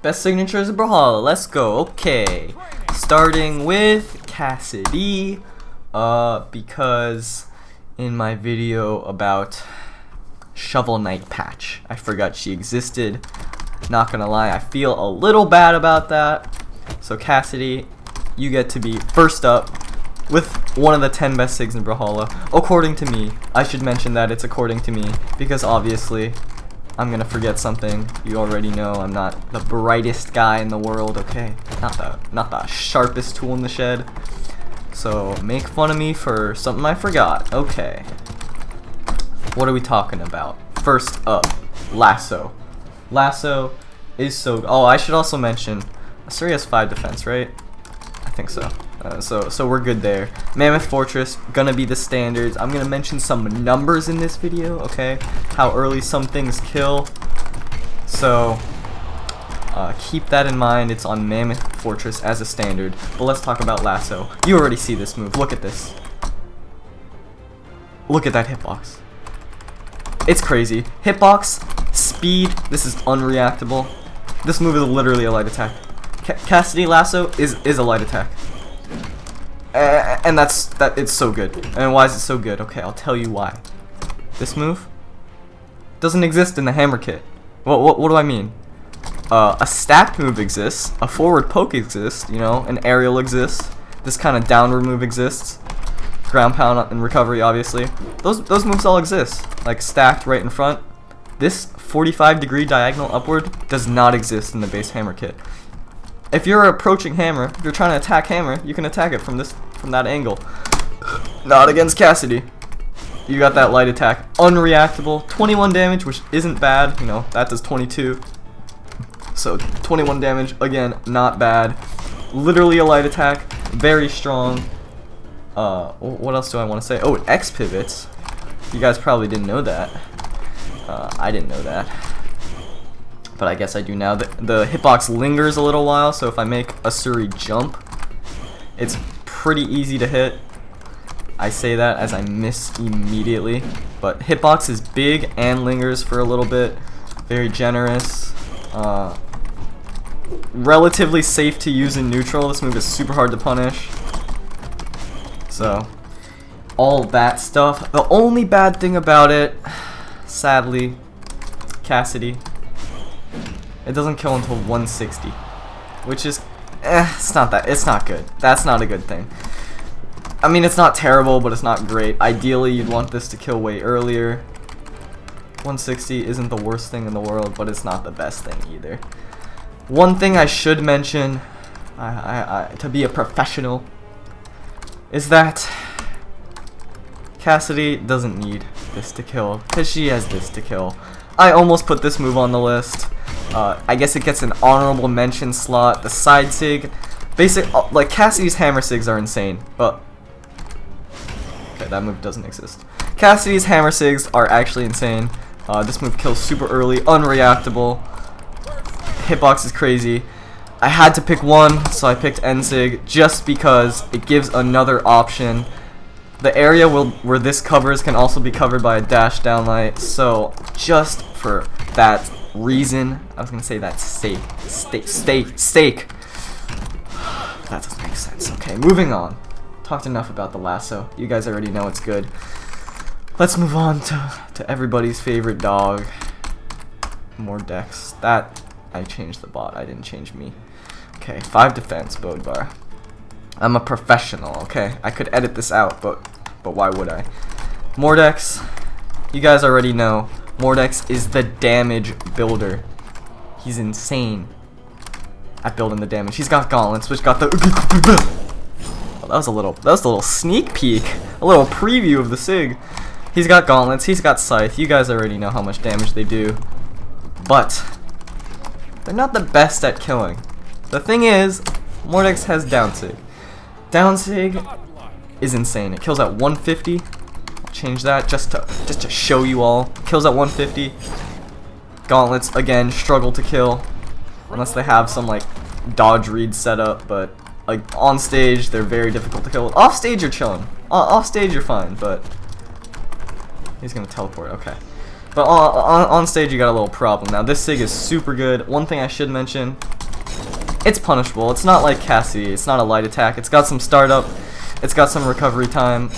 Best signatures of Brawlhalla. Let's go. Okay. Starting with Cassidy. Because in my video about Shovel Knight patch, I forgot she existed. Not gonna lie, I feel a little bad about that. So Cassidy, you get to be first up with one of the 10 best sigs in Brawlhalla, according to me. I should mention that it's according to me, because obviously I'm gonna forget something. You already know I'm not the brightest guy in the world, okay? Not the sharpest tool in the shed. So make fun of me for something I forgot. Okay. What are we talking about? First up, Lasso. Lasso is so. Oh, I should also mention, Asuri has 5 defense, right? I think so. So we're good there. Mammoth Fortress, gonna be the standards. I'm gonna mention some numbers in this video, okay? How early some things kill. So keep that in mind. It's on Mammoth Fortress as a standard. But let's talk about Lasso. You already see this move. Look at this. Look at that hitbox. It's crazy. Hitbox, speed. This is unreactable. This move is literally a light attack. Cassidy Lasso is a light attack. And it's so good. And why is it so good? Okay, I'll tell you why. This move doesn't exist in the hammer kit. What do I mean? A stacked move exists, a forward poke exists, you know, an aerial exists, this kind of downward move exists, ground pound and recovery obviously. Those moves all exist, like stacked right in front. This 45-degree diagonal upward does not exist in the base hammer kit. If you're approaching hammer, if you're trying to attack hammer, you can attack it from that angle. Not against Cassidy. You got that light attack, unreactable, 21 damage, which isn't bad. You know, that does 22. So 21 damage, again, not bad. Literally a light attack, very strong. What else do I want to say? Oh, it X pivots. You guys probably didn't know that. I didn't know that. But I guess I do now. The hitbox lingers a little while, so if I make Asuri jump, it's pretty easy to hit. I say that as I miss immediately. But hitbox is big and lingers for a little bit. Very generous. Relatively safe to use in neutral. This move is super hard to punish. So, all that stuff. The only bad thing about it, sadly, Cassidy, it doesn't kill until 160, which is, it's not good. That's not a good thing. I mean, it's not terrible, but it's not great. Ideally, you'd want this to kill way earlier. 160 isn't the worst thing in the world, but it's not the best thing either. One thing I should mention, to be a professional, is that Cassidy doesn't need this to kill, because she has this to kill. I almost put this move on the list. I guess it gets an honorable mention slot. The side sig, like Cassidy's hammer sigs are insane, but okay, that move doesn't exist. Cassidy's hammer sigs are actually insane. This move kills super early, unreactable. Hitbox is crazy. I had to pick one, so I picked N-Sig just because it gives another option. The area where this covers can also be covered by a dash downlight, so just for that reason, I was gonna say that steak. That doesn't make sense. Okay, moving on. Talked enough about the Lasso. You guys already know it's good. Let's move on to everybody's favorite dog. More decks. That, I changed the bot. I didn't change me. Okay, 5 defense, Bodbar. I'm a professional, okay? I could edit this out, but why would I? Mordex, you guys already know. Mordex is the damage builder. He's insane at building the damage. He's got gauntlets, which got the. Oh, that was a little sneak peek, a little preview of the sig. He's got gauntlets. He's got scythe. You guys already know how much damage they do, but they're not the best at killing. The thing is, Mordex has down sig. Down sig is insane. It kills at 150. I'll change that just to show you all. Kills at 150. Gauntlets again struggle to kill unless they have some like dodge read set up, but like on stage they're very difficult to kill. Off stage you're chilling. Off stage you're fine, but he's gonna teleport. Okay. But on stage you got a little problem. Now this sig is super good. One thing I should mention, it's punishable. It's not like Cassidy. It's not a light attack. It's got some startup. It's got some recovery time.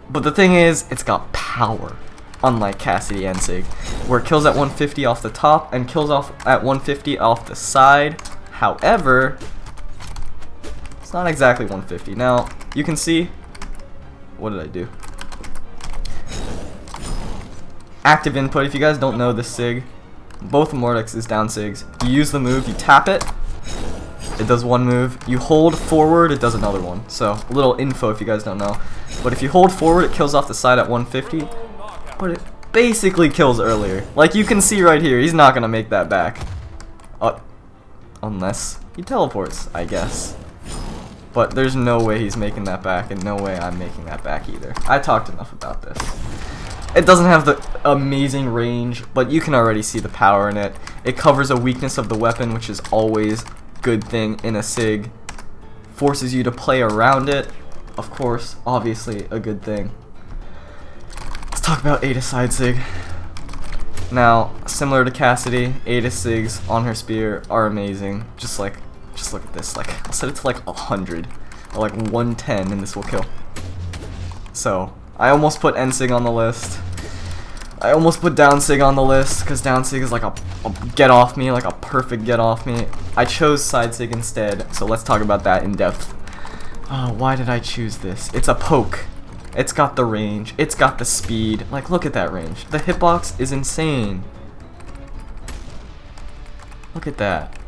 But the thing is, it's got power. Unlike Cassidy and sig, where it kills at 150 off the top and kills off at 150 off the side. However, it's not exactly 150. Now, you can see, what did I do? Active input. If you guys don't know this sig, both Mordex is down sigs. You use the move, you tap it, it does one move. You hold forward, it does another one. So, a little info if you guys don't know. But if you hold forward, it kills off the side at 150. But it basically kills earlier. Like you can see right here, he's not gonna make that back. Unless he teleports, I guess. But there's no way he's making that back, and no way I'm making that back either. I talked enough about this. It doesn't have the amazing range, but you can already see the power in it. It covers a weakness of the weapon, which is always a good thing in a sig. Forces you to play around it. Of course, obviously a good thing. Let's talk about Ada side sig. Now, similar to Cassidy, Ada sigs on her spear are amazing. Just look at this. Like, I'll set it to like 100 or like 110, and this will kill. So, I almost put N sig on the list. I almost put down sig on the list because down sig is like a get off me, like a perfect get off me. I chose side sig instead, so let's talk about that in depth. Why did I choose this? It's a poke. It's got the range. It's got the speed. Like, look at that range. The hitbox is insane. Look at that.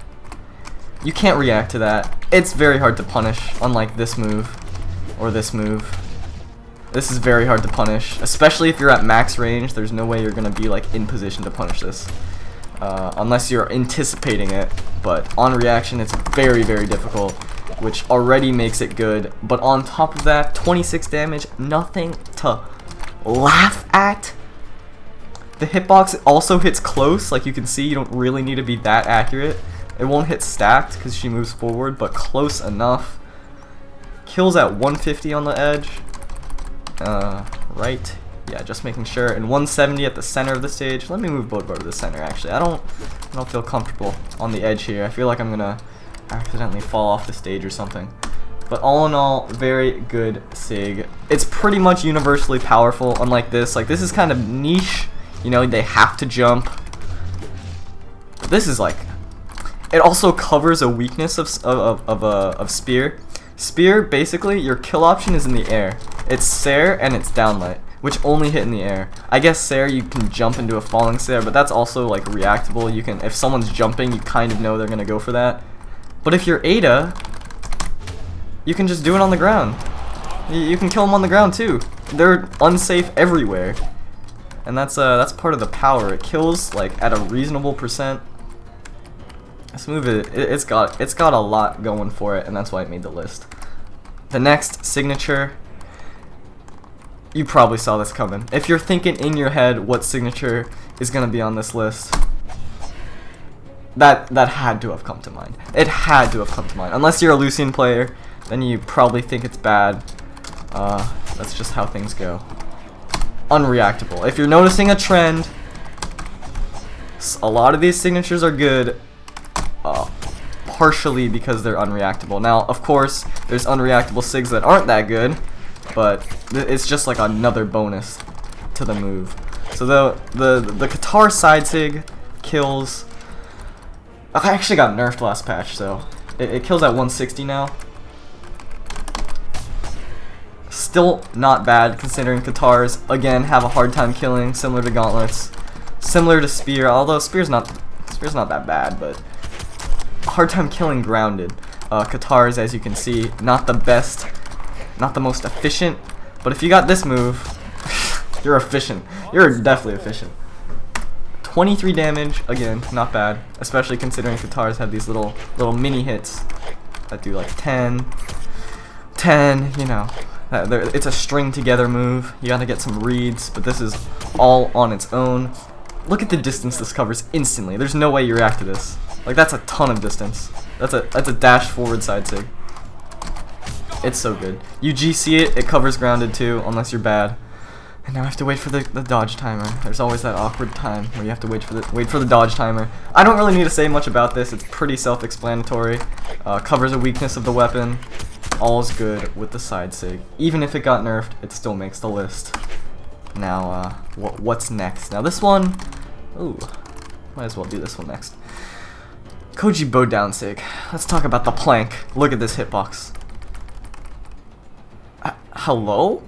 You can't react to that. It's very hard to punish, unlike this move or this move. This is very hard to punish, especially if you're at max range. There's no way you're gonna be like in position to punish this, unless you're anticipating it. But on reaction, it's very, very difficult, which already makes it good. But on top of that, 26 damage, nothing to laugh at. The hitbox also hits close. Like you can see, you don't really need to be that accurate. It won't hit stacked because she moves forward, but close enough. Kills at 150 on the edge. Right. Yeah, just making sure. And 170 at the center of the stage. Let me move Bodbo to the center, actually. I don't feel comfortable on the edge here. I feel like I'm gonna accidentally fall off the stage or something. But all in all, very good sig. It's pretty much universally powerful, unlike this. Like, this is kind of niche. You know, they have to jump. But this is like... It also covers a weakness of spear. Spear, basically, your kill option is in the air. It's Sair and it's downlight, which only hit in the air. I guess Sair, you can jump into a falling Sair, but that's also like reactable. You can, if someone's jumping, you kind of know they're gonna go for that. But if you're Ada, you can just do it on the ground. You can kill them on the ground too. They're unsafe everywhere, and that's part of the power. It kills like at a reasonable percent. This move, it's got a lot going for it, and that's why it made the list. The next signature, you probably saw this coming. If you're thinking in your head what signature is gonna be on this list, that had to have come to mind. It had to have come to mind. Unless you're a Lucian player, then you probably think it's bad. That's just how things go. Unreactable. If you're noticing a trend, a lot of these signatures are good. Partially because they're unreactable. Now, of course, there's unreactable sigs that aren't that good, but it's just like another bonus to the move. So the Qatar side sig kills. I actually got nerfed last patch, so it kills at 160 now. Still not bad considering Qatars again have a hard time killing, similar to gauntlets, similar to spear. Although spear's not that bad, but hard time killing grounded. Qatars, as you can see, not the best, not the most efficient, but if you got this move, you're efficient. You're definitely efficient. 23 damage, again, not bad, especially considering Qatars have these little mini hits that do like 10, you know. It's a string together move. You gotta get some reads, but this is all on its own. Look at the distance this covers instantly. There's no way you react to this. Like, that's a ton of distance. That's a dash forward side sig. It's so good. You GC it, it covers grounded too, unless you're bad. And now I have to wait for the dodge timer. There's always that awkward time where you have to wait for the dodge timer. I don't really need to say much about this. It's pretty self-explanatory. Covers a weakness of the weapon. All's good with the side sig. Even if it got nerfed, it still makes the list. Now, what's next? Now this one, ooh, might as well do this one next. Koji bow down sig. Let's talk about the plank. Look at this hitbox. Hello?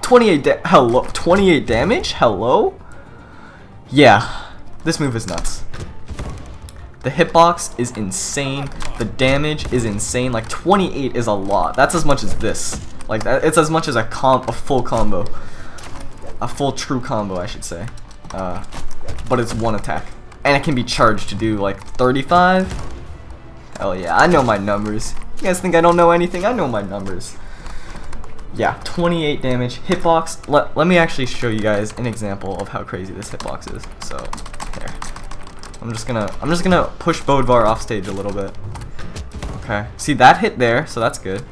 28 damage? Hello? Yeah, this move is nuts. The hitbox is insane. The damage is insane. Like 28 is a lot. That's as much as this. Like it's as much as a full combo. A full true combo, I should say. But it's one attack. And it can be charged to do like 35. Hell yeah, I know my numbers. You guys think I don't know anything? I know my numbers. Yeah, 28 damage. Hitbox. Let me actually show you guys an example of how crazy this hitbox is. So, here. I'm just gonna push Bodvar off stage a little bit. Okay. See, that hit there, so that's good.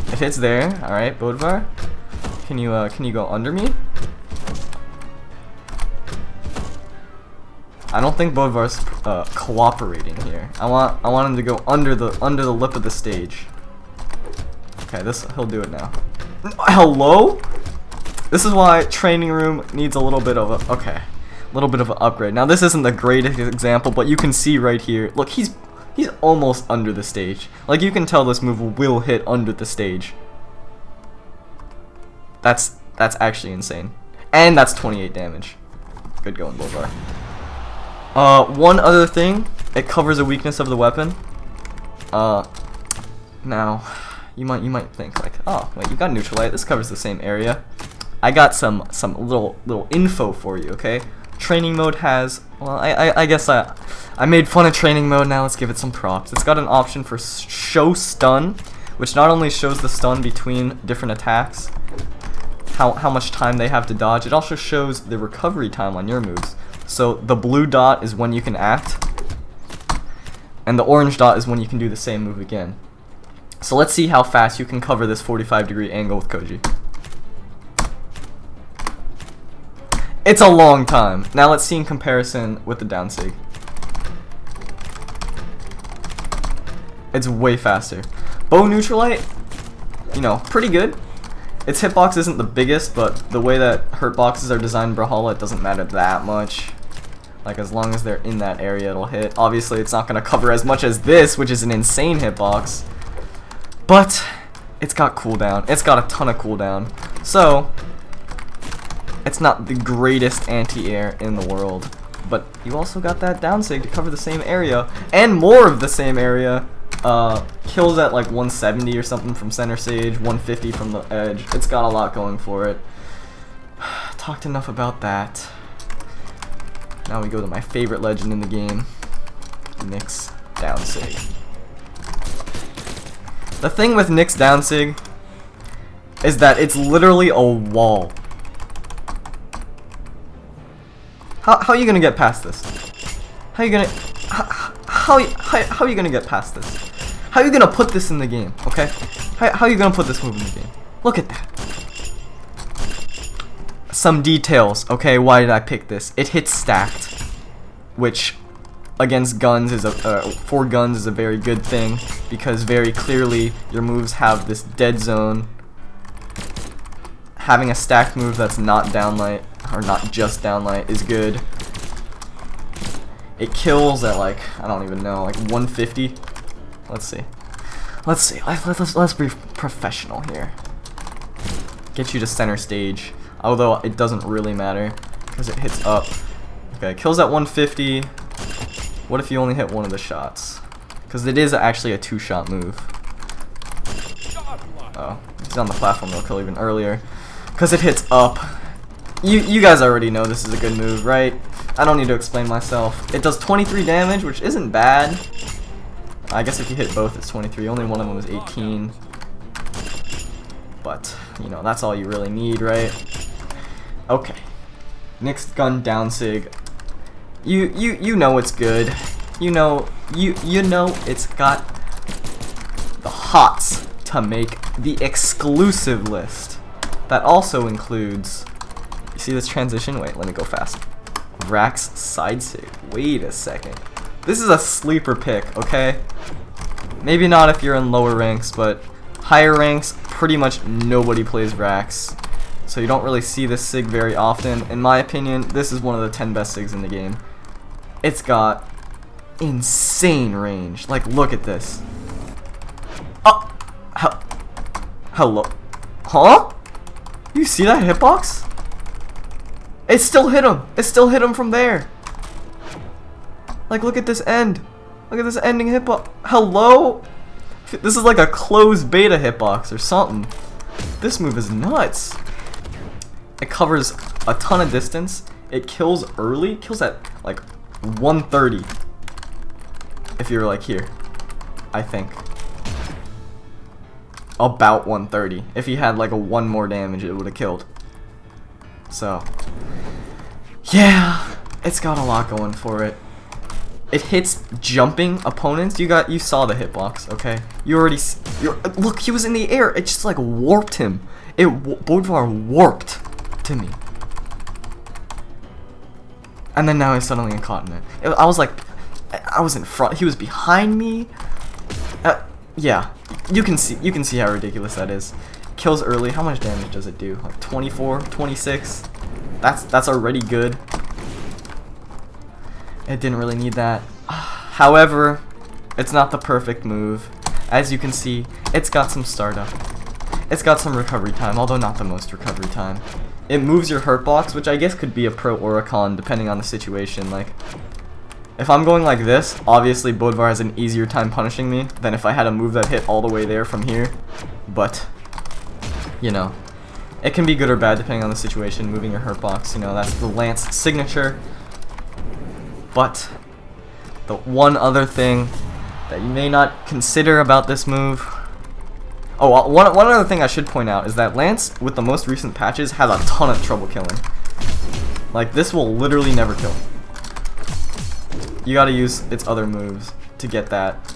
It hits there. All right, Bodvar. Can you go under me? I don't think Bodvar's cooperating here. I want him to go under the lip of the stage. Okay, he'll do it now. Hello? This is why training room needs a little bit of an upgrade. Now this isn't the greatest example, but you can see right here. Look, he's almost under the stage. Like you can tell this move will hit under the stage. That's actually insane. And that's 28 damage. Good going, Bodvar. One other thing, it covers a weakness of the weapon. Now, you might think like, oh wait, you got Neutralite. This covers the same area. I got some little info for you. Okay, training mode has. Well, I guess I made fun of training mode. Now let's give it some props. It's got an option for show stun, which not only shows the stun between different attacks, how much time they have to dodge. It also shows the recovery time on your moves. So the blue dot is when you can act, and the orange dot is when you can do the same move again. So let's see how fast you can cover this 45-degree angle with Koji. It's a long time. Now let's see in comparison with the down sig. It's way faster. Bow Neutralite, you know, pretty good. Its hitbox isn't the biggest, but the way that hurt boxes are designed in Brawlhalla, it doesn't matter that much. Like, as long as they're in that area, it'll hit. Obviously, it's not going to cover as much as this, which is an insane hitbox. But, it's got cooldown. It's got a ton of cooldown. So, it's not the greatest anti-air in the world. But you also got that down sig to cover the same area, and more of the same area. Kills at like 170 or something from center stage, 150 from the edge. It's got a lot going for it. Talked enough about that. Now we go to my favorite legend in the game, Nyx down sig. The thing with Nyx down sig is that it's literally a wall. How are you gonna get past this? How are you gonna get past this? How are you gonna put this in the game? Okay, how are you gonna put this move in the game? Look at that. Some details. Okay, why did I pick this? It hits stacked, which against guns is for guns is a very good thing, because very clearly your moves have this dead zone. Having a stacked move that's not downlight, or not just downlight, is good. It kills at like, I don't even know, like 150. Let's see. Let's be professional here. Get you to center stage, although it doesn't really matter because it hits up. Okay, kills at 150. What if you only hit one of the shots? Because it is actually a two-shot move. Oh, he's on the platform. They'll kill even earlier because it hits up. You guys already know this is a good move, right? I don't need to explain myself. It does 23 damage, which isn't bad. I guess if you hit both, it's 23. Only one of them was 18. But, you know, that's all you really need, right? Okay. Nyx gun down sig. You know it's good. You know it's got the hots. to make the exclusive list. That also includes, you see this transition? Wait, let me go fast. Rax side sig. Wait a second. This is a sleeper pick, okay? Maybe not if you're in lower ranks, but higher ranks, pretty much nobody plays Rax. So you don't really see this sig very often. In my opinion, this is one of the 10 best sigs in the game. It's got insane range. Like, look at this. Oh! Hello? Huh? You see that hitbox? It still hit him. It still hit him from there. Like, look at this end. Look at this ending hitbox. Hello? This is like a closed beta hitbox or something. This move is nuts. It covers a ton of distance. It kills early. Kills at like 130. If you're like here. I think. About 130. If he had like a 1 more damage, it would have killed. So, yeah, it's got a lot going for it. It hits jumping opponents. You saw the hitbox, okay? Look, he was in the air. It just like warped him. Brawlhalla warped to me. And then now he's suddenly incontinent. I was like, I was in front. He was behind me. Yeah, you can see how ridiculous that is. Kills early. How much damage does it do? Like 24, 26. That's already good. It didn't really need that. However, it's not the perfect move. As you can see, it's got some startup. It's got some recovery time, although not the most recovery time. It moves your hurt box, which I guess could be a pro or a con depending on the situation. Like, if I'm going like this, obviously Brawlhalla has an easier time punishing me than if I had a move that hit all the way there from here. But, you know, it can be good or bad depending on the situation, moving your hurt box. You know, that's the Lance signature. But the one other thing that you may not consider about this move... Oh, one other thing I should point out is that Lance, with the most recent patches, had a ton of trouble killing. Like, this will literally never kill. You gotta use its other moves to get that,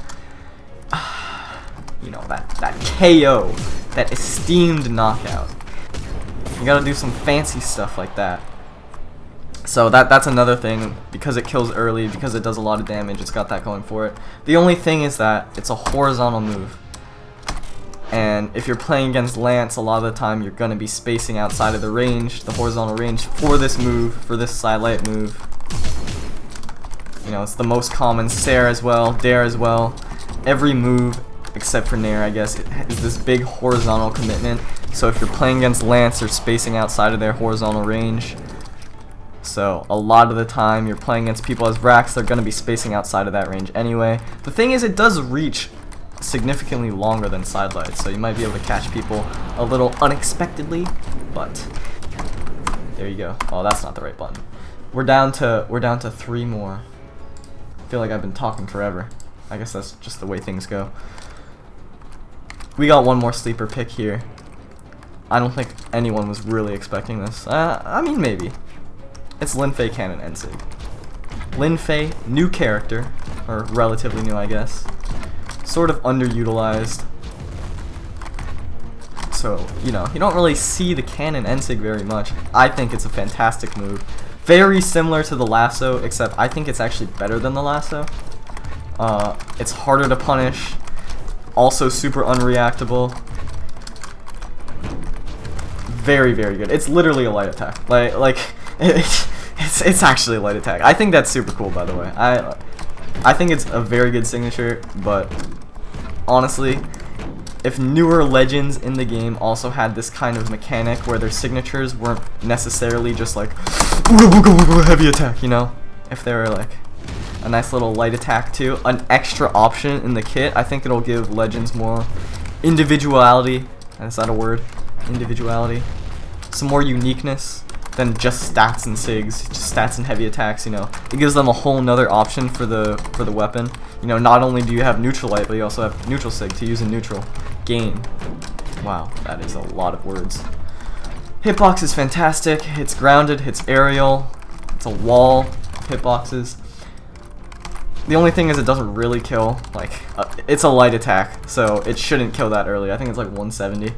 you know, that KO, that esteemed knockout. You gotta do some fancy stuff like that. So that's another thing, because it kills early, because it does a lot of damage, it's got that going for it. The only thing is that it's a horizontal move. And if you're playing against Lance, a lot of the time you're going to be spacing outside of the range, the horizontal range for this move, for this sidelight move. You know, it's the most common. Sarah as well, Dare as well. Every move, except for Nair, I guess, is this big horizontal commitment. So if you're playing against Lance, you're spacing outside of their horizontal range. So a lot of the time you're playing against people as Rax, they're going to be spacing outside of that range anyway. The thing is, it does reach significantly longer than sidelight, so you might be able to catch people a little unexpectedly, but there you go. Oh, that's not the right button. We're down to 3 more. I feel like I've been talking forever. I guess that's just the way things go. We got one more sleeper pick here. I don't think anyone was really expecting this. I mean, maybe. It's Lin Fei Canon Ensig. Lin Fei, new character, or relatively new, I guess. Sort of underutilized. So, you know, you don't really see the Canon Ensig very much. I think it's a fantastic move. Very similar to the lasso, except I think it's actually better than the lasso. It's harder to punish. Also super unreactable. Very, very good. It's literally a light attack. Like it's actually a light attack. I think that's super cool, by the way. I think it's a very good signature, but honestly, if newer legends in the game also had this kind of mechanic where their signatures weren't necessarily just like heavy attack, you know? If they were like a nice little light attack too, an extra option in the kit, I think it'll give legends more individuality. Is that a word? Individuality. Some more uniqueness than just stats and sigs, just stats and heavy attacks, you know. It gives them a whole nother option for the weapon. You know, not only do you have neutral light, but you also have neutral sig to use in neutral. Gain. Wow, that is a lot of words. Hitbox is fantastic. It's grounded, it's aerial, it's a wall. Hitboxes. The only thing is it doesn't really kill. Like, it's a light attack, so it shouldn't kill that early. I think it's like 170.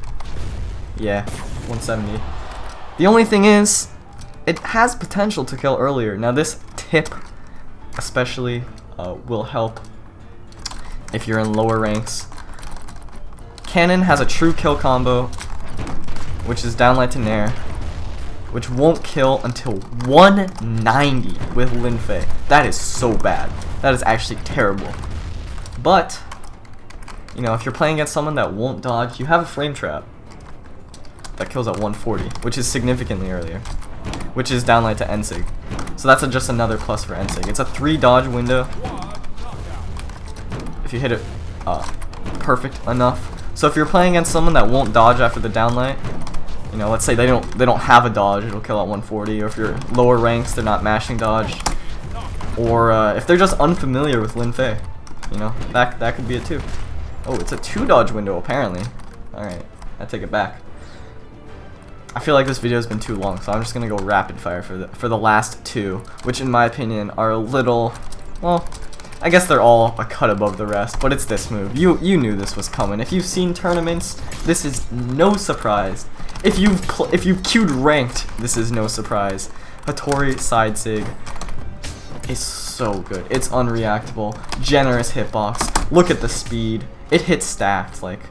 Yeah, 170. The only thing is, it has potential to kill earlier. Now this tip especially will help if you're in lower ranks. Cannon has a true kill combo, which is downlight to nair, which won't kill until 190 with Linfei. That is so bad. That is actually terrible. But, you know, if you're playing against someone that won't dodge, you have a frame trap that kills at 140, which is significantly earlier, which is downlight to Ensig. So that's just another plus for Ensig. It's a 3 dodge window if you hit it perfect enough. So if you're playing against someone that won't dodge after the downlight, you know, let's say they don't have a dodge, it'll kill at 140. Or if you're lower ranks, they're not mashing dodge, or if they're just unfamiliar with Linfei, you know, that could be it too. Oh, it's a 2 dodge window apparently. All right, I take it back. I feel like this video has been too long, so I'm just gonna go rapid fire for the last 2, which in my opinion are a little, well, I guess they're all a cut above the rest, but it's this move. You knew this was coming. If you've seen tournaments, this is no surprise. If you've queued ranked, this is no surprise. Hattori side sig is so good. It's unreactable. Generous hitbox. Look at the speed. It hits stacked. Like,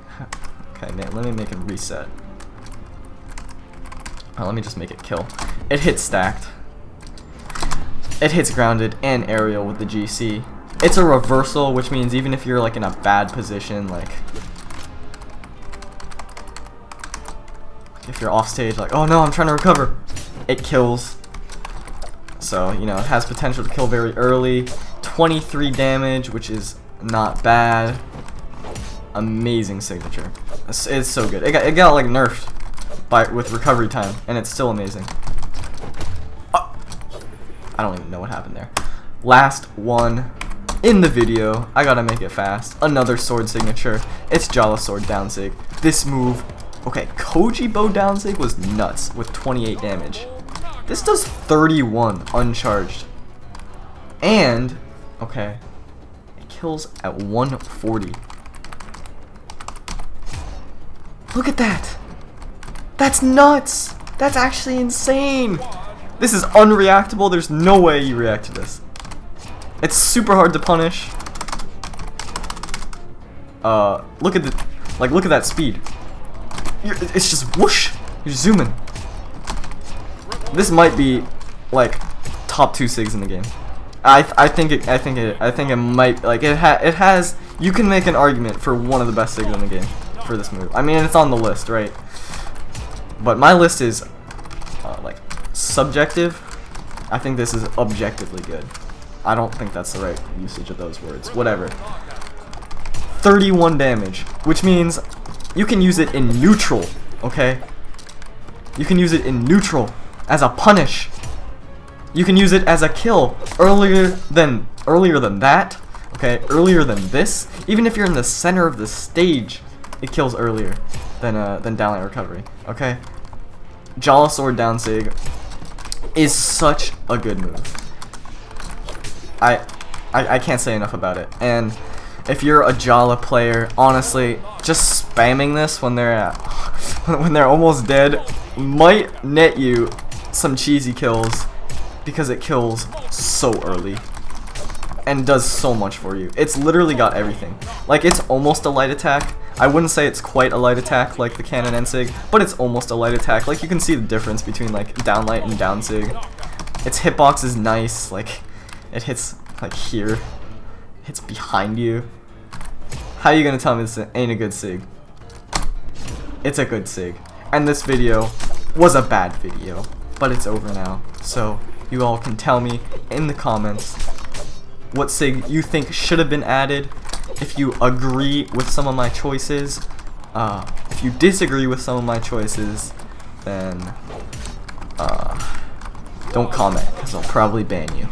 okay, man, let me make it reset. Oh, let me just make it kill. It hits stacked. It hits grounded and aerial with the GC. It's a reversal, which means even if you're like in a bad position, like if you're off stage, like, oh no, I'm trying to recover, it kills. So, you know, it has potential to kill very early. 23 damage, which is not bad. Amazing signature. It's so good. It got like nerfed with recovery time, and it's still amazing. Oh, I don't even know what happened there. Last one in the video. I gotta make it fast. Another sword signature. It's Jala sword down sig. This move, okay, Koji bow down sig was nuts with 28 damage. This does 31 uncharged. And, okay, it kills at 140. Look at that. That's nuts. That's actually insane. This is unreactable. There's no way you react to this. It's super hard to punish. Look at that speed. It's just whoosh. You're zooming. This might be like top 2 sigs in the game. I think it might, like, it has. You can make an argument for one of the best sigs in the game for this move. I mean, it's on the list, right? But my list is like subjective. I think this is objectively good. I don't think that's the right usage of those words. Whatever. 31 damage, which means you can use it in neutral, okay? You can use it in neutral as a punish. You can use it as a kill earlier than that, okay? Earlier than this. Even if you're in the center of the stage, it kills earlier than downlight recovery, okay? Jala sword down sig is such a good move. I can't say enough about it. And if you're a Jala player, honestly, just spamming this when they're almost dead might net you some cheesy kills, because it kills so early and does so much for you. It's literally got everything. Like, it's almost a light attack. I wouldn't say it's quite a light attack like the Cannon Ensig, but it's almost a light attack. Like, you can see the difference between like downlight and downsig. Its hitbox is nice. Like, it hits like here, hits behind you. How are you gonna tell me this ain't a good sig? It's a good sig. And this video was a bad video, but it's over now. So you all can tell me in the comments what sig you think should have been added. If you agree with some of my choices, if you disagree with some of my choices, then don't comment, because I'll probably ban you.